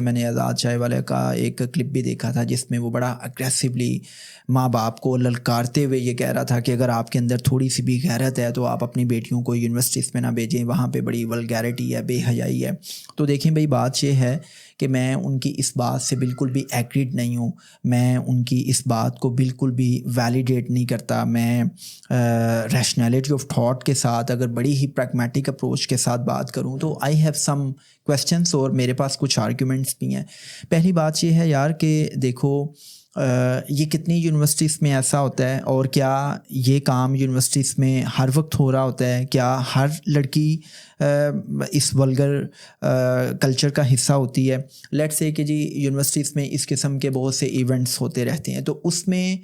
میں نے آزاد چائے والے کا ایک کلپ بھی دیکھا تھا جس میں وہ بڑا اگریسولی ماں باپ کو للکارتے ہوئے یہ کہہ رہا تھا کہ اگر آپ کے اندر تھوڑی سی بھی غیرت ہے تو آپ اپنی بیٹیوں کو یونیورسٹیز میں نہ بھیجیں، وہاں پہ بڑی ولگیرٹی ہے، بے حیائی ہے۔ تو دیکھیں بھائی، بات یہ ہے کہ میں ان کی اس بات سے بالکل بھی ایگریڈ نہیں ہوں، میں ان کی اس بات کو بالکل بھی ویلیڈیٹ نہیں کرتا۔ میں ریشنلٹی آف تھاٹ کے ساتھ اگر بڑی ہی پریگمیٹک اپروچ کے ساتھ بات کروں تو آئی ہیو سم کویسچنس، اور میرے پاس کچھ آرگیومنٹس بھی ہیں۔ پہلی بات یہ ہے یار کہ دیکھو، یہ کتنی یونیورسٹیز میں ایسا ہوتا ہے، اور کیا یہ کام یونیورسٹیز میں ہر وقت ہو رہا ہوتا ہے؟ کیا ہر لڑکی اس ولگر کلچر کا حصہ ہوتی ہے؟ لیٹس سے کہ جی یونیورسٹیز میں اس قسم کے بہت سے ایونٹس ہوتے رہتے ہیں، تو اس میں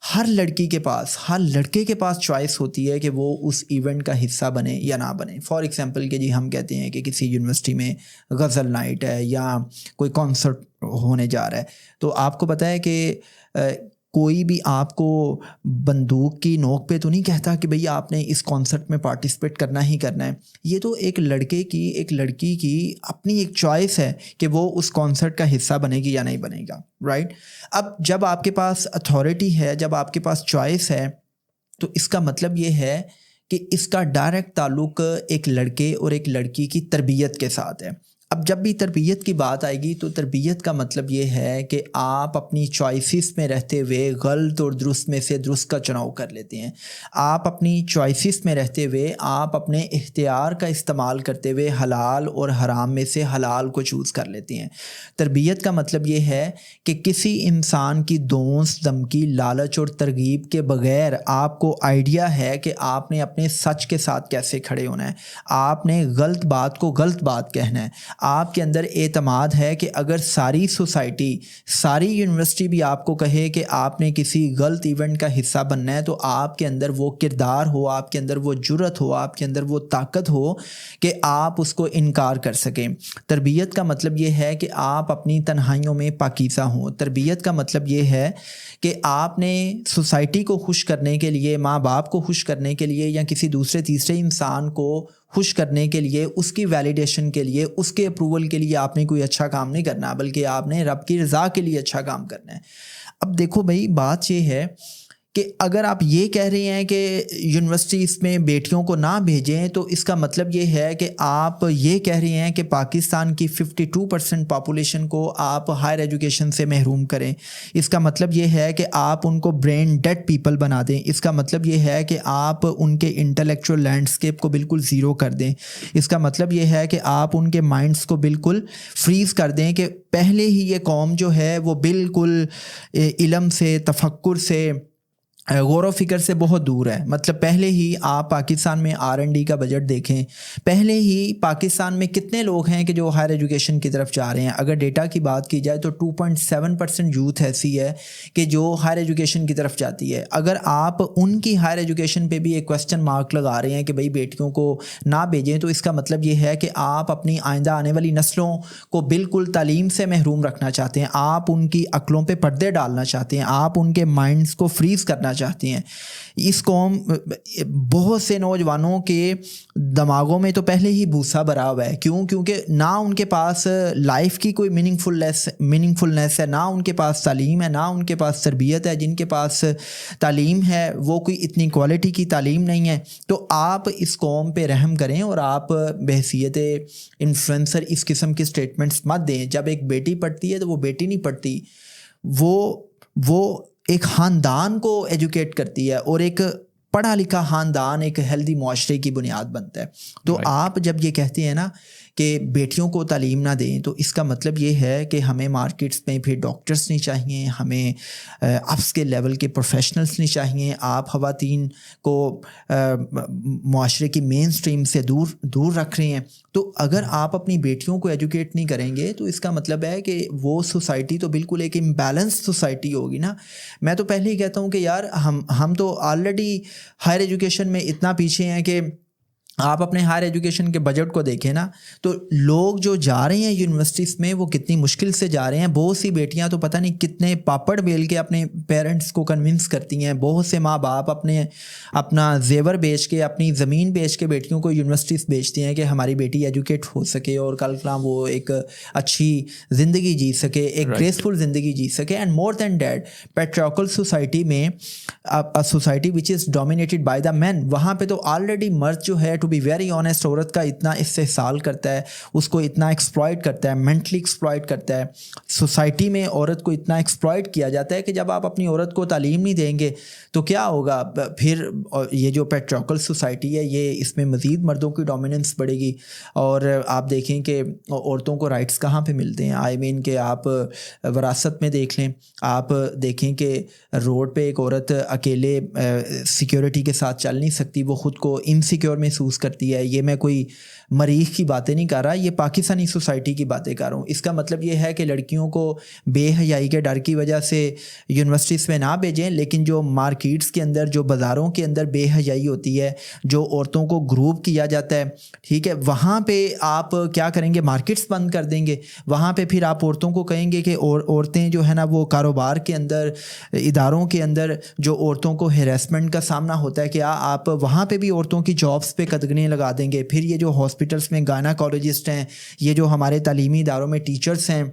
ہر لڑکی کے پاس، ہر لڑکے کے پاس چوائس ہوتی ہے کہ وہ اس ایونٹ کا حصہ بنے یا نہ بنے۔ فار ایگزامپل کہ جی ہم کہتے ہیں کہ کسی یونیورسٹی میں غزل نائٹ ہے یا کوئی کانسرٹ ہونے جا رہا ہے، تو آپ کو پتہ ہے کہ کوئی بھی آپ کو بندوق کی نوک پہ تو نہیں کہتا کہ بھئی آپ نے اس کانسرٹ میں پارٹیسپیٹ کرنا ہی کرنا ہے۔ یہ تو ایک لڑکے کی، ایک لڑکی کی اپنی ایک چوائس ہے کہ وہ اس کانسرٹ کا حصہ بنے گی یا نہیں بنے گا، رائٹ؟ اب جب آپ کے پاس اتھارٹی ہے، جب آپ کے پاس چوائس ہے، تو اس کا مطلب یہ ہے کہ اس کا ڈائریکٹ تعلق ایک لڑکے اور ایک لڑکی کی تربیت کے ساتھ ہے۔ اب جب بھی تربیت کی بات آئے گی تو تربیت کا مطلب یہ ہے کہ آپ اپنی چوائسیز میں رہتے ہوئے غلط اور درست میں سے درست کا چناؤ کر لیتے ہیں۔ آپ اپنی چوائسیز میں رہتے ہوئے، آپ اپنے اختیار کا استعمال کرتے ہوئے حلال اور حرام میں سے حلال کو چوز کر لیتے ہیں۔ تربیت کا مطلب یہ ہے کہ کسی انسان کی دونس، دھمکی، لالچ اور ترغیب کے بغیر آپ کو آئیڈیا ہے کہ آپ نے اپنے سچ کے ساتھ کیسے کھڑے ہونا ہے، آپ نے غلط بات کو غلط بات کہنا ہے۔ آپ کے اندر اعتماد ہے کہ اگر ساری سوسائٹی، ساری یونیورسٹی بھی آپ کو کہے کہ آپ نے کسی غلط ایونٹ کا حصہ بننا ہے، تو آپ کے اندر وہ کردار ہو، آپ کے اندر وہ جرأت ہو، آپ کے اندر وہ طاقت ہو کہ آپ اس کو انکار کر سکیں۔ تربیت کا مطلب یہ ہے کہ آپ اپنی تنہائیوں میں پاکیزہ ہوں۔ تربیت کا مطلب یہ ہے کہ آپ نے سوسائٹی کو خوش کرنے کے لیے، ماں باپ کو خوش کرنے کے لیے، یا کسی دوسرے تیسرے انسان کو خوش کرنے کے لیے، اس کی ویلیڈیشن کے لیے، اس کے اپروول کے لیے آپ نے کوئی اچھا کام نہیں کرنا، بلکہ آپ نے رب کی رضا کے لیے اچھا کام کرنا ہے۔ اب دیکھو بھائی، بات یہ ہے کہ اگر آپ یہ کہہ رہے ہیں کہ یونیورسٹیز میں بیٹیوں کو نہ بھیجیں، تو اس کا مطلب یہ ہے کہ آپ یہ کہہ رہے ہیں کہ پاکستان کی 52% پاپولیشن کو آپ ہائر ایجوکیشن سے محروم کریں۔ اس کا مطلب یہ ہے کہ آپ ان کو برین ڈیڈ پیپل بنا دیں۔ اس کا مطلب یہ ہے کہ آپ ان کے انٹلیکچوئل لینڈسکیپ کو بالکل زیرو کر دیں۔ اس کا مطلب یہ ہے کہ آپ ان کے مائنڈس کو بالکل فریز کر دیں کہ پہلے ہی یہ قوم جو ہے وہ بالکل علم سے، تفکر سے، غور و فکر سے بہت دور ہے۔ مطلب پہلے ہی آپ پاکستان میں R&D کا بجٹ دیکھیں، پہلے ہی پاکستان میں کتنے لوگ ہیں کہ جو ہائر ایجوکیشن کی طرف جا رہے ہیں۔ اگر ڈیٹا کی بات کی جائے تو 2.7% یوتھ ایسی ہے کہ جو ہائر ایجوکیشن کی طرف جاتی ہے۔ اگر آپ ان کی ہائر ایجوکیشن پہ بھی ایک کویسچن مارک لگا رہے ہیں کہ بھئی بیٹیوں کو نہ بھیجیں، تو اس کا مطلب یہ ہے کہ آپ اپنی آئندہ آنے والی نسلوں کو بالکل تعلیم سے محروم رکھنا چاہتے ہیں، آپ ان کی عقلوں پہ پردے ڈالنا چاہتے ہیں، آپ ان کے مائنڈس کو فریز کرنا چاہتی ہیں۔ اس قوم، بہت سے نوجوانوں کے دماغوں میں تو پہلے ہی بھوسا بھرا ہوا ہے۔ کیونکہ نہ ان کے پاس لائف کی کوئی میننگ فلنس ہے، نہ ان کے پاس تعلیم ہے، نہ ان کے پاس تربیت ہے۔ جن کے پاس تعلیم ہے وہ کوئی اتنی کوالٹی کی تعلیم نہیں ہے۔ تو آپ اس قوم پہ رحم کریں اور آپ بحیثیت انفلوئنسر اس قسم کے سٹیٹمنٹس مت دیں۔ جب ایک بیٹی پڑھتی ہے تو وہ بیٹی نہیں پڑھتی، وہ ایک خاندان کو ایجوکیٹ کرتی ہے، اور ایک پڑھا لکھا خاندان ایک ہیلدی معاشرے کی بنیاد بنتا ہے۔ تو آپ جب یہ کہتے ہیں نا کہ بیٹیوں کو تعلیم نہ دیں، تو اس کا مطلب یہ ہے کہ ہمیں مارکیٹس میں پھر ڈاکٹرز نہیں چاہیے، ہمیں اپس کے لیول کے پروفیشنلز نہیں چاہیے۔ آپ خواتین کو معاشرے کی مین سٹریم سے دور رکھ رہے ہیں۔ تو اگر آپ اپنی بیٹیوں کو ایجوکیٹ نہیں کریں گے تو اس کا مطلب ہے کہ وہ سوسائٹی تو بالکل ایک امبیلنس سوسائٹی ہوگی نا۔ میں تو پہلے ہی کہتا ہوں کہ یار ہم تو آلریڈی ہائر ایجوکیشن میں اتنا پیچھے ہیں کہ آپ اپنے ہائر ایجوکیشن کے بجٹ کو دیکھیں نا تو لوگ جو جا رہے ہیں یونیورسٹیز میں وہ کتنی مشکل سے جا رہے ہیں. بہت سی بیٹیاں تو پتہ نہیں کتنے پاپڑ بیل کے اپنے پیرنٹس کو کنونس کرتی ہیں. بہت سے ماں باپ اپنا زیور بیچ کے, اپنی زمین بیچ کے بیٹیوں کو یونیورسٹیز بیچتے ہیں کہ ہماری بیٹی ایجوکیٹ ہو سکے اور کل کل وہ ایک اچھی زندگی جی سکے, ایک گریسفل زندگی جی سکے. And more than that, patriarchal society میں, society which is dominated by the men, وہاں پہ تو آلریڈی مرد جو ہے ٹو بی ویری آنیسٹ عورت کا اتنا استحصال کرتا ہے, اس کو اتنا ایکسپلائٹ کرتا ہے, مینٹلی ایکسپلائٹ کرتا ہے. سوسائٹی میں عورت کو اتنا ایکسپلائٹ کیا جاتا ہے کہ جب آپ اپنی عورت کو تعلیم نہیں دیں گے تو کیا ہوگا پھر. یہ جو پیٹریارکل سوسائٹی ہے یہ اس میں مزید مردوں کی ڈومیننس بڑھے گی. اور آپ دیکھیں کہ عورتوں کو رائٹس کہاں پہ ملتے ہیں. آئی مین کہ آپ وراثت میں دیکھ لیں, آپ دیکھیں کہ روڈ پہ ایک عورت اکیلے سیکیورٹی کے ساتھ چل نہیں سکتی, وہ خود کو انسیکیور محسوس کرتی ہے. یہ میں کوئی مریخ کی باتیں نہیں کر رہا, یہ پاکستانی سوسائٹی کی باتیں کر رہا ہوں. اس کا مطلب یہ ہے کہ لڑکیوں کو بے حیائی کے ڈر کی وجہ سے یونیورسٹیز میں نہ بھیجیں, لیکن جو مارکیٹس کے اندر, جو بازاروں کے اندر بے حیائی ہوتی ہے, جو عورتوں کو گروپ کیا جاتا ہے, ٹھیک ہے, وہاں پہ آپ کیا کریں گے, مارکیٹس بند کر دیں گے. وہاں پہ پھر آپ عورتوں کو کہیں گے کہ عورتیں جو ہے نا وہ کاروبار کے اندر, اداروں کے اندر جو عورتوں کو ہیراسمنٹ کا سامنا ہوتا ہے, کیا آپ وہاں پہ بھی عورتوں کی جابس پہ قدغنیں لگا دیں گے. پھر یہ جو ہاسپٹلس میں گائناکالوجسٹ ہیں, یہ جو ہمارے تعلیمی اداروں میں ٹیچرس ہیں,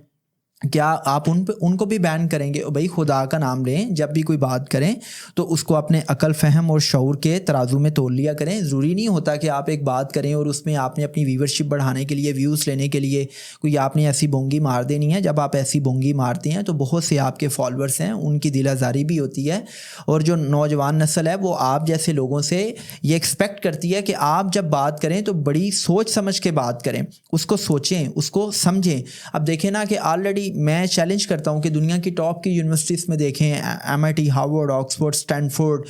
کیا آپ ان کو بھی بین کریں گے؟ بھائی خدا کا نام لیں, جب بھی کوئی بات کریں تو اس کو اپنے عقل, فہم اور شعور کے ترازو میں تول لیا کریں. ضروری نہیں ہوتا کہ آپ ایک بات کریں اور اس میں آپ نے اپنی ویورشپ بڑھانے کے لیے, ویوز لینے کے لیے کوئی آپ نے ایسی بونگی مار دینی ہے. جب آپ ایسی بونگی مارتے ہیں تو بہت سے آپ کے فالوورس ہیں, ان کی دل آزاری بھی ہوتی ہے. اور جو نوجوان نسل ہے وہ آپ جیسے لوگوں سے یہ ایکسپیکٹ کرتی ہے کہ آپ جب بات کریں تو بڑی سوچ سمجھ کے بات کریں, اس کو سوچیں, اس کو سمجھیں. اب دیکھیں نا کہ آلریڈی میں چیلنج کرتا ہوں کہ دنیا کی ٹاپ کی یونیورسٹیز میں دیکھیں, MIT, ہارورڈ, آکسفورڈ, اسٹینفورڈ,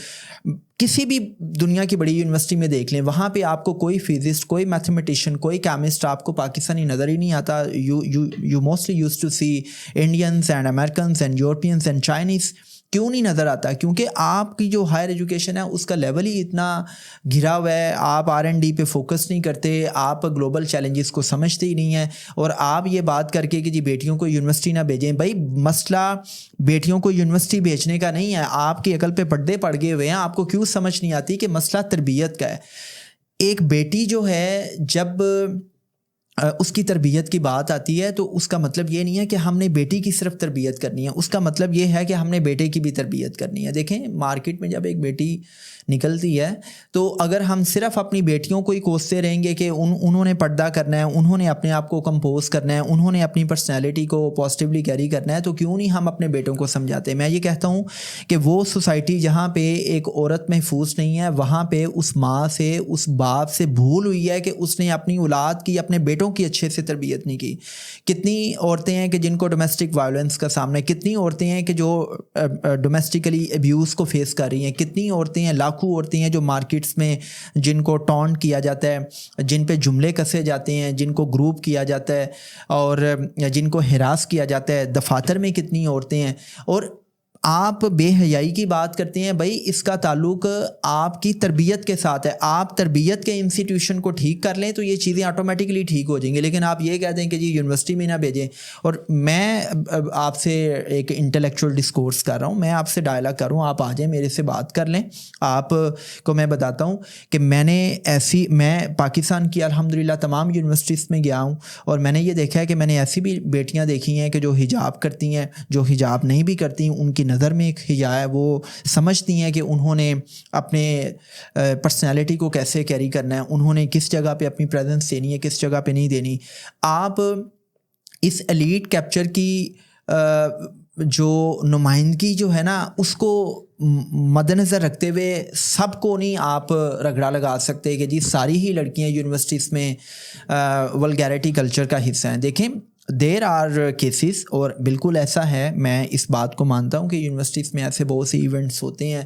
کسی بھی دنیا کی بڑی یونیورسٹی میں دیکھ لیں, وہاں پہ آپ کو کوئی فزسٹ, کوئی میتھمیٹیشین, کوئی کیمسٹ آپ کو پاکستانی نظر ہی نہیں آتا. You mostly use to see Indians and Americans and Europeans and Chinese. کیوں نہیں نظر آتا؟ کیونکہ آپ کی جو ہائر ایجوکیشن ہے اس کا لیول ہی اتنا گھرا ہوا ہے. آپ R&D پہ فوکس نہیں کرتے, آپ گلوبل چیلنجز کو سمجھتے ہی نہیں ہیں. اور آپ یہ بات کر کے کہ جی بیٹیوں کو یونیورسٹی نہ بھیجیں, بھائی مسئلہ بیٹیوں کو یونیورسٹی بھیجنے کا نہیں ہے. آپ کی عقل پہ پردے پڑ گئے ہوئے ہیں, آپ کو کیوں سمجھ نہیں آتی کہ مسئلہ تربیت کا ہے. ایک بیٹی جو ہے جب اس کی تربیت کی بات آتی ہے تو اس کا مطلب یہ نہیں ہے کہ ہم نے بیٹی کی صرف تربیت کرنی ہے, اس کا مطلب یہ ہے کہ ہم نے بیٹے کی بھی تربیت کرنی ہے. دیکھیں مارکیٹ میں جب ایک بیٹی نکلتی ہے تو اگر ہم صرف اپنی بیٹیوں کو ہی کوستے رہیں گے کہ انہوں نے پردہ کرنا ہے, انہوں نے اپنے آپ کو کمپوز کرنا ہے, انہوں نے اپنی پرسنالٹی کو پازیٹیولی کیری کرنا ہے, تو کیوں نہیں ہم اپنے بیٹوں کو سمجھاتے. میں یہ کہتا ہوں کہ وہ سوسائٹی جہاں پہ ایک عورت محفوظ نہیں ہے, وہاں پہ اس ماں سے, اس باپ سے بھول ہوئی ہے کہ اس نے اپنی اولاد کی, اپنے بیٹوں کی اچھے سے تربیت نہیں کی. کتنی عورتیں ہیں کہ جن کو ڈومیسٹک وائلنس کا سامنا ہے, کتنی عورتیں ہیں کہ جو ڈومیسٹیکلی ابیوز کو فیس کر رہی ہیں, کتنی عورتیں ہیں, لاکھوں عورتیں ہیں جو مارکیٹس میں جن کو ٹونٹ کیا جاتا ہے, جن پہ جملے کسے جاتے ہیں, جن کو گروپ کیا جاتا ہے اور جن کو ہراس کیا جاتا ہے. دفاتر میں کتنی عورتیں ہیں. اور آپ بے حیائی کی بات کرتے ہیں, بھائی اس کا تعلق آپ کی تربیت کے ساتھ ہے. آپ تربیت کے انسٹیٹیوشن کو ٹھیک کر لیں تو یہ چیزیں آٹومیٹکلی ٹھیک ہو جائیں گی. لیکن آپ یہ کہہ دیں کہ جی یونیورسٹی میں نہ بھیجیں. اور میں آپ سے ایک انٹلیکچوئل ڈسکورس کر رہا ہوں, میں آپ سے ڈائلاگ کر رہا ہوں, آپ آ جائیں میرے سے بات کر لیں. آپ کو میں بتاتا ہوں کہ میں پاکستان کی الحمدللہ تمام یونیورسٹیز میں گیا ہوں اور میں نے یہ دیکھا ہے کہ میں نے ایسی بھی بیٹیاں دیکھی ہیں کہ جو حجاب کرتی ہیں, جو حجاب نہیں بھی کرتی, ان کی نظر میں ایک حیا ہے. وہ سمجھتی ہیں کہ انہوں نے اپنے پرسنالٹی کو کیسے کیری کرنا ہے, انہوں نے کس جگہ پہ اپنی پریزنس دینی ہے, کس جگہ پہ نہیں دینی. آپ اس ایلیٹ کیپچر کی جو نمائندگی جو ہے نا اس کو مد نظر رکھتے ہوئے سب کو نہیں آپ رگڑا لگا سکتے کہ جی ساری ہی لڑکیاں یونیورسٹیز میں ولگیرٹی کلچر کا حصہ ہیں. دیکھیں دیر آر کیسز، اور بالکل ایسا ہے، میں اس بات کو مانتا ہوں کہ یونیورسٹیز میں ایسے بہت سے ایونٹس ہوتے ہیں.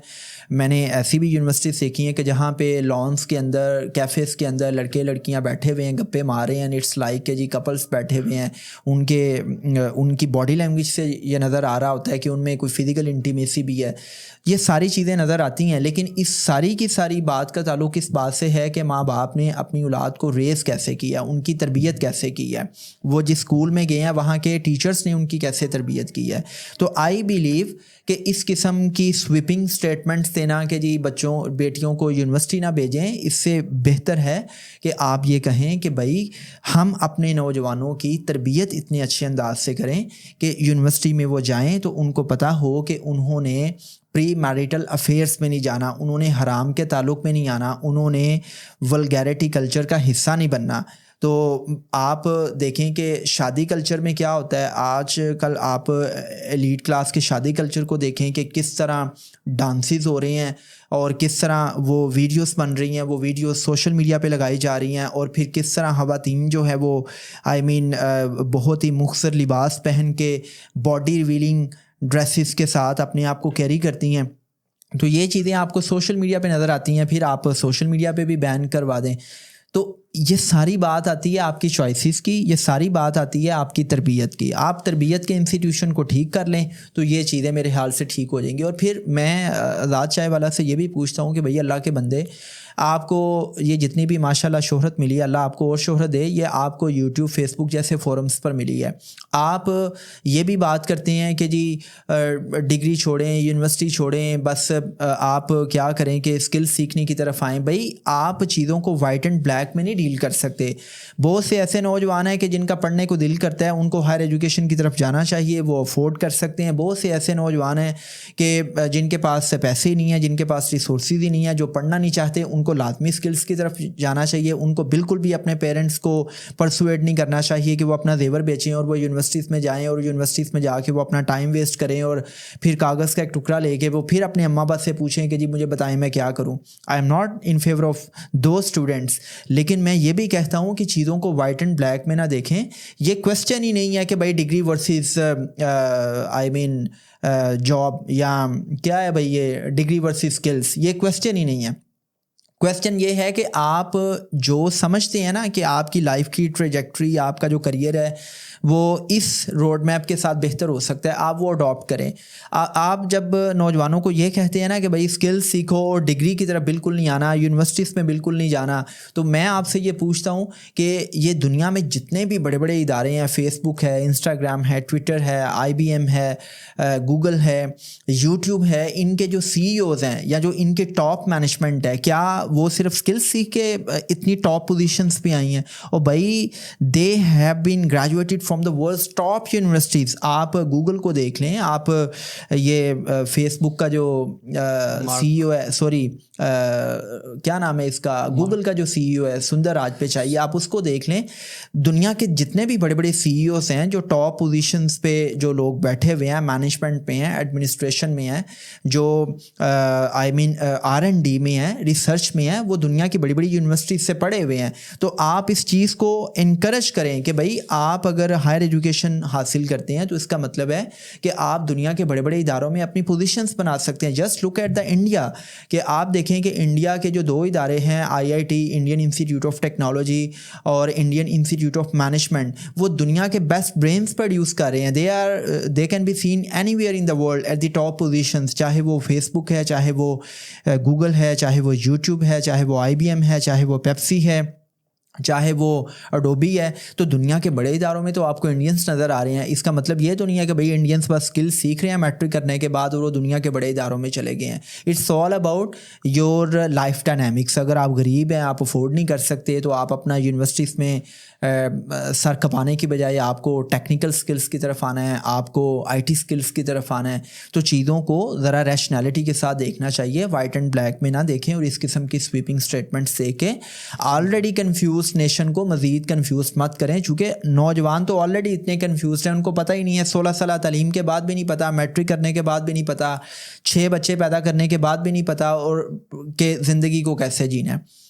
میں نے ایسی بھی یونیورسٹیز دیکھی ہیں کہ جہاں پہ لانس کے اندر، کیفیز کے اندر لڑکے لڑکیاں بیٹھے ہوئے ہیں، گپے مار رہے ہیں، اٹس لائک کہ جی کپلس بیٹھے ہوئے ہیں. ان کی باڈی لینگویج سے یہ نظر آ رہا ہوتا ہے کہ ان میں کوئی فزیکل انٹیمیسی بھی ہے. یہ ساری چیزیں نظر آتی ہیں، لیکن اس ساری کی ساری بات کا تعلق اس بات سے ہے کہ ماں باپ نے اپنی اولاد کو ریز کیسے کیا، ان کی تربیت کیسے کی ہے، وہ جس اسکول میں گئے ہیں وہاں کے ٹیچرز نے ان کی کیسے تربیت کی ہے. تو آئی بیلیو کہ اس قسم کی سویپنگ سٹیٹمنٹس دینا کہ جی بیٹیوں کو یونیورسٹی نہ بھیجیں، اس سے بہتر ہے کہ آپ یہ کہیں کہ بھائی ہم اپنے نوجوانوں کی تربیت اتنے اچھے انداز سے کریں کہ یونیورسٹی میں وہ جائیں تو ان کو پتہ ہو کہ انہوں نے پری میریٹل افیئرس میں نہیں جانا، انہوں نے حرام کے تعلق میں نہیں آنا، انہوں نے ولگیرٹی کلچر کا حصہ نہیں بننا. تو آپ دیکھیں کہ شادی کلچر میں کیا ہوتا ہے آج کل. آپ ایلیٹ کلاس کے شادی کلچر کو دیکھیں کہ کس طرح ڈانسز ہو رہے ہیں اور کس طرح وہ ویڈیوز بن رہی ہیں، وہ ویڈیوز سوشل میڈیا پہ لگائی جا رہی ہیں، اور پھر کس طرح خواتین جو ہے وہ بہت ہی مختصر لباس پہن کے باڈی ریویلنگ ڈریسز کے ساتھ اپنے آپ کو کیری کرتی ہیں. تو یہ چیزیں آپ کو سوشل میڈیا پہ نظر آتی ہیں، پھر آپ سوشل میڈیا پہ بھی بین کروا دیں. تو یہ ساری بات آتی ہے آپ کی چوائسیز کی، یہ ساری بات آتی ہے آپ کی تربیت کی. آپ تربیت کے انسٹیٹیوشن کو ٹھیک کر لیں تو یہ چیزیں میرے خیال سے ٹھیک ہو جائیں گی. اور پھر میں آزاد چائے والا سے یہ بھی پوچھتا ہوں کہ بھئی اللہ کے بندے، آپ کو یہ جتنی بھی ماشاءاللہ شہرت ملی ہے، اللہ آپ کو اور شہرت دے، یہ آپ کو یوٹیوب، فیس بک جیسے فورمز پر ملی ہے. آپ یہ بھی بات کرتے ہیں کہ جی ڈگری چھوڑیں، یونیورسٹی چھوڑیں، بس آپ کیا کریں کہ اسکل سیکھنے کی طرف آئیں. بھائی آپ چیزوں کو وائٹ اینڈ بلیک میں نہیں ڈیل کر سکتے. بہت سے ایسے نوجوان ہیں کہ جن کا پڑھنے کو دل کرتا ہے، ان کو ہائر ایجوکیشن کی طرف جانا چاہیے، وہ افورڈ کر سکتے ہیں. بہت سے ایسے نوجوان ہیں کہ جن کے پاس پیسے ہی نہیں ہیں، جن کے پاس ریسورسز ہی نہیں ہیں، جو پڑھنا نہیں چاہتے، ان کو لازمی اسکلس کی طرف جانا چاہیے. ان کو بالکل بھی اپنے پیرنٹس کو پرسویٹ نہیں کرنا چاہیے کہ وہ اپنا زیور بیچیں اور وہ یونیورسٹیز میں جائیں اور یونیورسٹیز میں جا کے وہ اپنا ٹائم ویسٹ کریں اور پھر کاغذ کا ایک ٹکڑا لے کے وہ پھر اپنے اماں ابا سے پوچھیں کہ جی مجھے بتائیں میں کیا کروں. I am not in favour of those students, لیکن میں یہ بھی کہتا ہوں کہ چیزوں کو وائٹ اینڈ بلیک میں نہ دیکھیں. یہ کویسچن ہی نہیں ہے کہ بھائی ڈگری ورسز جاب، یا کیا ہے بھائی یہ ڈگری ورسز اسکلس، یہ کویسچن ہی نہیں ہے. کویسچن یہ ہے کہ آپ جو سمجھتے ہیں نا کہ آپ کی لائف کی ٹریجیکٹری، آپ کا جو کریئر ہے وہ اس روڈ میپ کے ساتھ بہتر ہو سکتا ہے، آپ وہ اڈاپٹ کریں. آپ جب نوجوانوں کو یہ کہتے ہیں نا کہ بھائی اسکل سیکھو اور ڈگری کی طرف بالکل نہیں آنا، یونیورسٹیز میں بالکل نہیں جانا، تو میں آپ سے یہ پوچھتا ہوں کہ یہ دنیا میں جتنے بھی بڑے بڑے ادارے ہیں، فیس بک ہے، انسٹاگرام ہے، ٹویٹر ہے، IBM ہے، گوگل ہے، یوٹیوب ہے، ان کے جو CEOs ہیں یا جو ان کے ٹاپ مینجمنٹ ہے، کیا وہ صرف اسکل سیکھ کے اتنی ٹاپ پوزیشنس پہ آئی ہیں؟ اور بھائی they have been graduated from the world top universities. آپ گوگل کو دیکھ لیں، آپ یہ فیس بک کا جو CEO ہے، سوری کیا نام ہے اس کا، گوگل کا جو CEO ہے سندر راج پچائی، آپ اس کو دیکھ لیں. دنیا کے جتنے بھی بڑے بڑے CEOs ہیں جو ٹاپ پوزیشنز پہ جو لوگ بیٹھے ہوئے ہیں، مینجمنٹ پہ ہیں، ایڈمنسٹریشن میں ہیں، جو R&D میں ہیں، ریسرچ میں ہیں، وہ دنیا کی بڑی بڑی یونیورسٹیز سے پڑھے ہوئے ہیں. تو آپ اس چیز کو انکریج کریں کہ بھائی آپ اگر ہائر ایجوکیشن حاصل کرتے ہیں تو اس کا مطلب ہے کہ آپ دنیا کے بڑے بڑے اداروں میں اپنی پوزیشنز بنا سکتے ہیں. Just look at the India, کہ آپ دیکھیں کہ انڈیا کے جو 2 ادارے ہیں، IIT Indian institute of technology اور انڈین انسٹیٹیوٹ آف مینجمنٹ، وہ دنیا کے بیسٹ برینز پروڈیوس کر رہے ہیں. They can be seen anywhere in the world at the top positions, چاہے وہ فیس بک ہے، چاہے وہ گوگل ہے، چاہے وہ یوٹیوب ہے، چاہے وہ IBM ہے، چاہے وہ پیپسی ہے، چاہے وہ اڈوبی ہے. تو دنیا کے بڑے اداروں میں تو آپ کو انڈینس نظر آ رہے ہیں. اس کا مطلب یہ تو نہیں ہے کہ بھئی انڈینس بس اسکل سیکھ رہے ہیں میٹرک کرنے کے بعد اور وہ دنیا کے بڑے اداروں میں چلے گئے ہیں. It's all about your life dynamics. اگر آپ غریب ہیں، آپ افورڈ نہیں کر سکتے، تو آپ اپنا یونیورسٹیز میں سر کھپانے کی بجائے آپ کو ٹیکنیکل سکلز کی طرف آنا ہے، آپ کو IT سکلز کی طرف آنا ہے. تو چیزوں کو ذرا ریشنالٹی کے ساتھ دیکھنا چاہیے، وائٹ اینڈ بلیک میں نہ دیکھیں اور اس قسم کی سویپنگ اسٹیٹمنٹس دے کے آلریڈی کنفیوز نیشن کو مزید کنفیوز مت کریں. چونکہ نوجوان تو آلریڈی اتنے کنفیوزڈ ہیں، ان کو پتہ ہی نہیں ہے، 16 سالہ تعلیم کے بعد بھی نہیں پتہ، میٹرک کرنے کے بعد بھی نہیں پتہ، 6 بچے پیدا کرنے کے بعد بھی نہیں پتہ اور کہ زندگی کو کیسے جینا ہے.